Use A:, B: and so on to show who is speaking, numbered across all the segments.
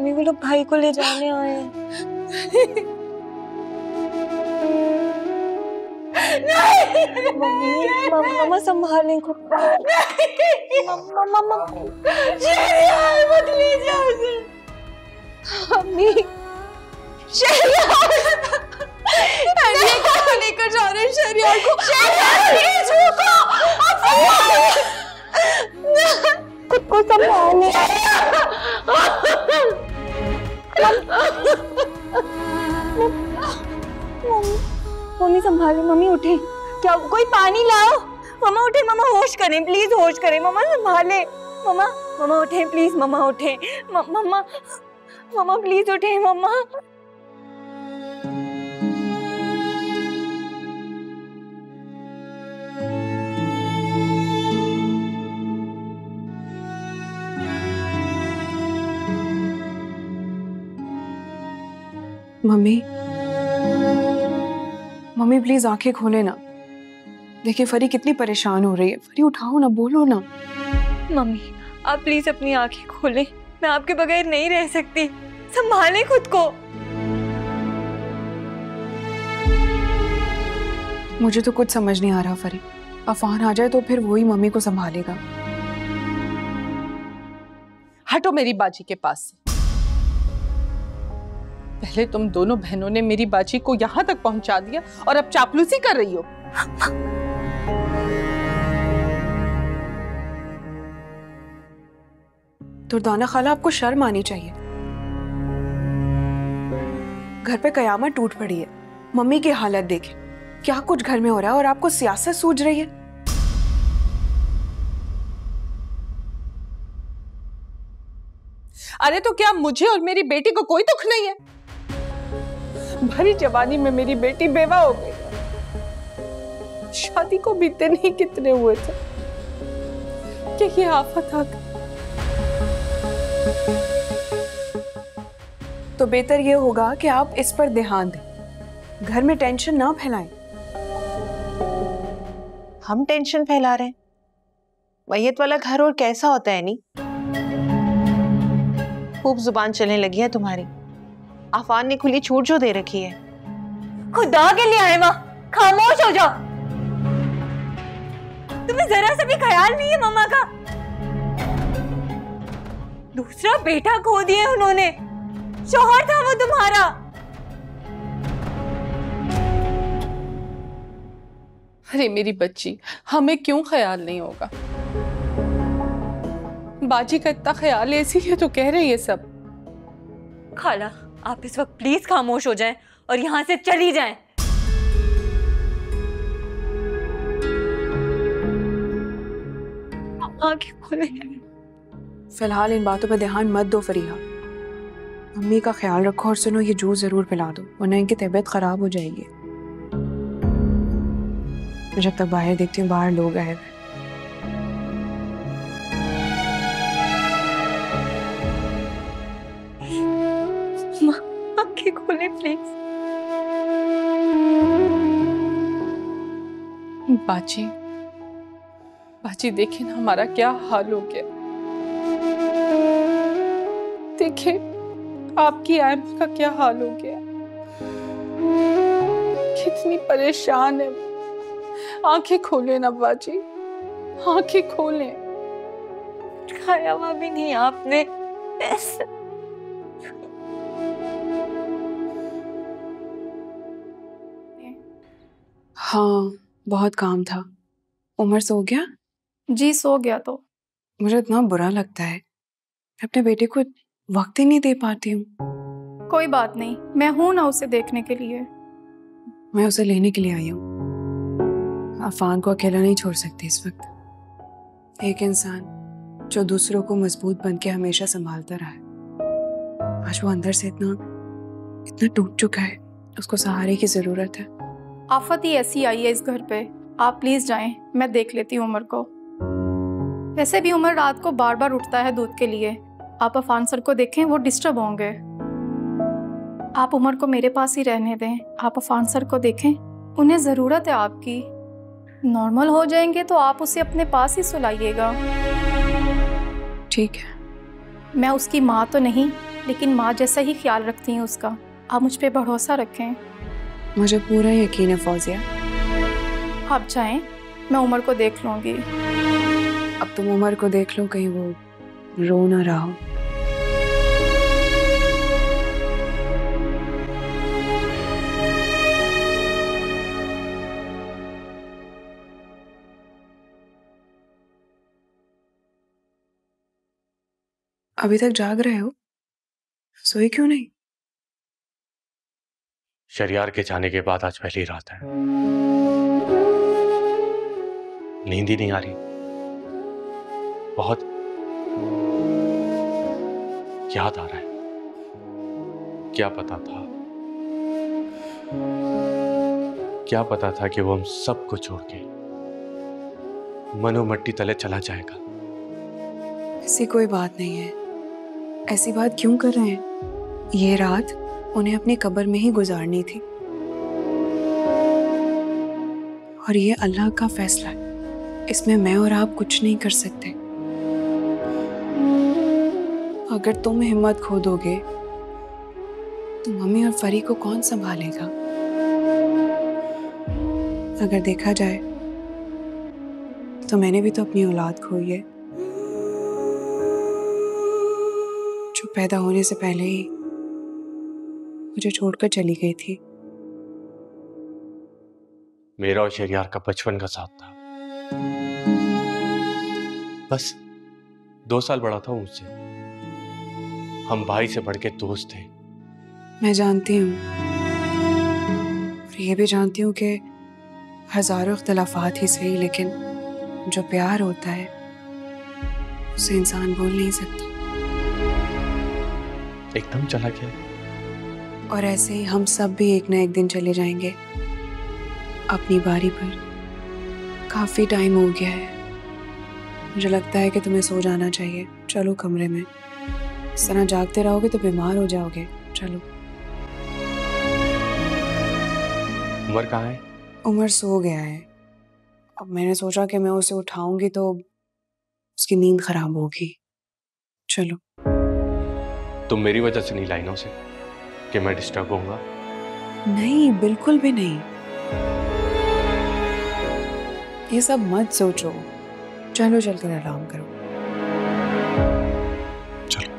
A: Mummy वो लोग भाई को ले जाने आए हैं। मम्मी मम्मा संभालें खुद को। मम्मा मत ले जाओ उसे। मम्मी लेकर जा रहे हैं शहरियार को। खुद को संभालें। मम्मी संभाले। मम्मी उठे, क्या कोई पानी लाओ। मम्मा उठे, मम्मा होश करें प्लीज, होश करें। मम्मा संभाले। मम्मा मम्मा उठे प्लीज, मम्मा उठे। मम्मा मम्मा प्लीज उठे मम्मा।
B: मम्मी मम्मी प्लीज आंखें खोले ना। देखिए फरी कितनी परेशान हो रही है। फरी उठाओ ना, बोलो ना।
A: मम्मी आप प्लीज अपनी आंखें खोलें, मैं आपके बगैर नहीं रह सकती। संभालें खुद को।
B: मुझे तो कुछ समझ नहीं आ रहा फरी। अफान आ जाए तो फिर वही मम्मी को संभालेगा।
C: हटो मेरी बाजी के पास से। पहले तुम दोनों बहनों ने मेरी बाजी को यहां तक पहुंचा दिया और अब चापलूसी कर रही हो।
B: दुर्दाना खाला आपको शर्म आनी चाहिए। घर पे कयामत टूट पड़ी है। मम्मी की हालत देखें, क्या कुछ घर में हो रहा है और आपको सियासत सूझ रही है।
C: अरे तो क्या मुझे और मेरी बेटी को कोई दुख नहीं है? भरी जवानी में मेरी बेटी बेवा हो गई। शादी को भी दिन ही कितने हुए थे कि ये आफत आ गई।
B: तो बेहतर ये होगा कि आप इस पर ध्यान दें, घर में टेंशन ना फैलाएं।
D: हम टेंशन फैला रहे हैं? मैयत वाला घर और कैसा होता है नी? खूब जुबान चलने लगी है तुम्हारी। आफान ने खुली छूट जो दे रखी है।
A: खुदा के लिए आए माँ, खामोश हो जाओ। तुम्हें जरा सा भी ख्याल नहीं है मम्मा का? दूसरा बेटा खो दिया उन्होंने, शौहर था वो तुम्हारा।
C: अरे मेरी बच्ची, हमें क्यों ख्याल नहीं होगा? बाजी का इतना ख्याल है, इसीलिए तो कह रही है सब।
A: खाला आप इस वक्त प्लीज खामोश हो जाएं और यहाँ से चली जाएं। आंखें खोले।
B: फिलहाल इन बातों पर ध्यान मत दो फरीहा। मम्मी का ख्याल रखो और सुनो, ये जूस जरूर पिला दो वरना इनकी तबीयत खराब हो जाएगी। मैं जब तक बाहर देखती हूँ, बाहर लोग आए हुए।
A: आंखें खोले प्लीज।
C: बाजी बाजी देखिए ना हमारा क्या हाल हो गया। देखिए आपकी आयमा का क्या हाल हो गया, कितनी परेशान है। आंखें खोले ना बाजी, आंखें खोले।
A: खाया हुआ भी नहीं आपने।
B: हाँ बहुत काम था। उमर सो गया?
E: जी सो गया। तो
B: मुझे इतना बुरा लगता है, मैं अपने बेटे को वक्त ही नहीं दे पाती हूँ।
E: कोई बात नहीं, मैं हूं ना उसे देखने के लिए।
B: मैं उसे लेने के लिए आई हूँ। अफान को अकेला नहीं छोड़ सकती इस वक्त। एक इंसान जो दूसरों को मजबूत बन के हमेशा संभालता रहा है, आज वो अंदर से इतना टूट चुका है, उसको सहारे की जरूरत है।
E: आफत ही ऐसी आई है इस घर पे। आप प्लीज जाएं, मैं देख लेती हूँ उमर को। वैसे भी उमर रात को बार बार उठता है दूध के लिए। आप अफान सर को देखें, वो डिस्टर्ब होंगे। आप उमर को मेरे पास ही रहने दें। आप अफान सर को देखें, उन्हें जरूरत है आपकी। नॉर्मल हो जाएंगे तो आप उसे अपने पास ही सुलाइएगा।
B: ठीक है।
E: मैं उसकी माँ तो नहीं, लेकिन माँ जैसा ही ख्याल रखती हैं उसका। आप मुझ पे भरोसा रखें।
B: मुझे पूरा यकीन है फौजिया।
E: आप जाएं, मैं उमर को देख लूँगी।
B: अब तुम उमर को देख लो, कहीं वो रो ना रहा हो। अभी तक जाग रहे हो? सोए क्यों नहीं?
F: शरियार के जाने के बाद आज पहली रात है, नींद ही नहीं आ रही। बहुत याद आ रहा है। क्या पता था कि वो हम सबको छोड़ के मनो मट्टी तले चला जाएगा।
B: ऐसी कोई बात नहीं है। ऐसी बात क्यों कर रहे हैं? ये रात उन्हें अपनी कब्र में ही गुजारनी थी और ये अल्लाह का फैसला है। इसमें मैं और आप कुछ नहीं कर सकते। अगर तुम हिम्मत खो दोगे तो मम्मी और फरी को कौन संभालेगा? अगर देखा जाए तो मैंने भी तो अपनी औलाद खोई है, जो पैदा होने से पहले ही मुझे छोड़कर चली गई थी।
F: मेरा और शरियार का बचपन का साथ था। बस 2 साल बड़ा था मुझसे। हम भाई से बढ़ के दोस्त थे।
B: मैं जानती हूँ और ये भी जानती हूँ कि हजारों इख्तिलाफात ही सही, लेकिन जो प्यार होता है उसे इंसान भूल नहीं सकता।
F: एकदम चला गया।
B: और ऐसे ही हम सब भी एक ना एक दिन चले जाएंगे अपनी बारी पर। काफी टाइम हो गया है। मुझे लगता है कि तुम्हें सो जाना चाहिए। चलो कमरे में। इस तरह जागते रहोगे तो बीमार हो जाओगे। चलो।
F: उमर कहाँ है?
B: उमर सो गया है। अब मैंने सोचा कि मैं उसे उठाऊंगी तो उसकी नींद खराब होगी। चलो।
F: तुम मेरी वजह से नहीं लाई ना उसे कि मैं डिस्टर्ब होऊंगा?
B: नहीं, बिल्कुल भी नहीं। ये सब मत सोचो। चलो चलकर आराम करो।
F: चलो।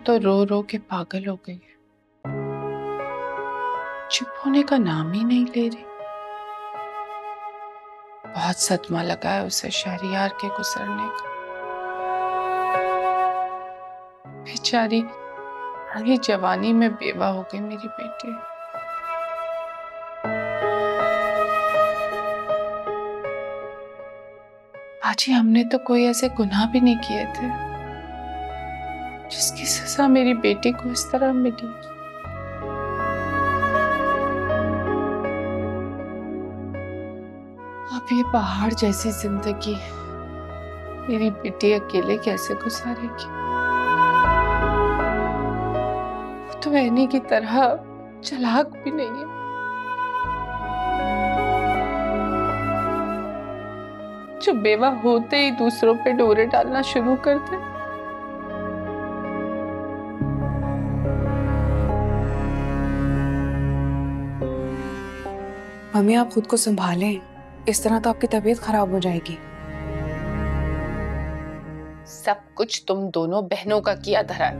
D: तो रो रो के पागल हो गई है, चुप होने का नाम ही नहीं ले रही। बहुत सदमा लगा है उसे शहरियार के गुजरने का। बेचारी बड़ी जवानी में बेवा हो गई मेरी बेटी। बाजी, हमने तो कोई ऐसे गुनाह भी नहीं किए थे जिसकी सजा मेरी बेटी को इस तरह मिली। अब ये पहाड़ जैसी जिंदगी मेरी बेटी अकेले कैसे गुजारेगी? वो तो ऐनी की तरह चालाक भी नहीं है। जो बेवा होते ही दूसरों पे डोरे डालना शुरू कर दे।
B: मम्मी आप खुद को संभालें, इस तरह तो आपकी तबीयत खराब हो जाएगी।
D: सब कुछ तुम दोनों बहनों का किया धरा है।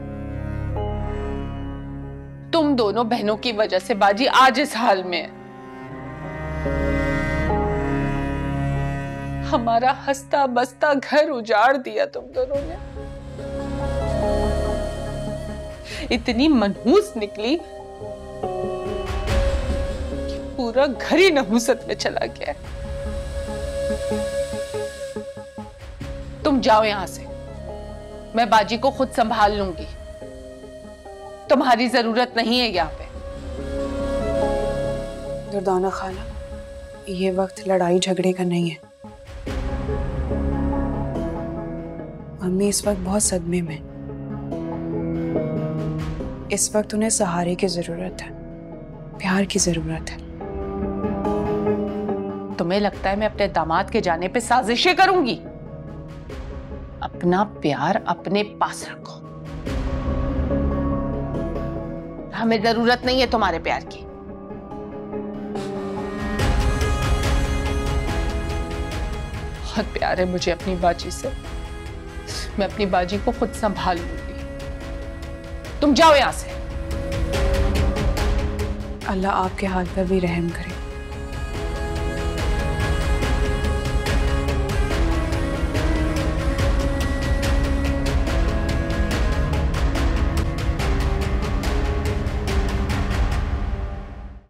D: तुम दोनों बहनों की वजह से बाजी आज इस हाल में है। हमारा हंसता बसता घर उजाड़ दिया तुम दोनों ने। इतनी मनहूस निकली कि पूरा घर ही नहुसत में चला गया। तुम जाओ यहां से, मैं बाजी को खुद संभाल लूंगी। तुम्हारी जरूरत नहीं है यहाँ पे।
B: दुर्दाना खाला, ये वक्त लड़ाई झगड़े का नहीं है। मम्मी इस वक्त बहुत सदमे में। इस वक्त उन्हें सहारे की जरूरत है, प्यार की जरूरत है।
D: तुम्हें लगता है मैं अपने दामाद के जाने पे साजिशें करूंगी? अपना प्यार अपने पास रखो। हमें जरूरत नहीं है तुम्हारे प्यार की। बहुत प्यार है मुझे अपनी बाजी से। मैं अपनी बाजी को खुद संभाल लूंगी। तुम जाओ यहां से।
B: अल्लाह आपके हाल पर भी रहम करे।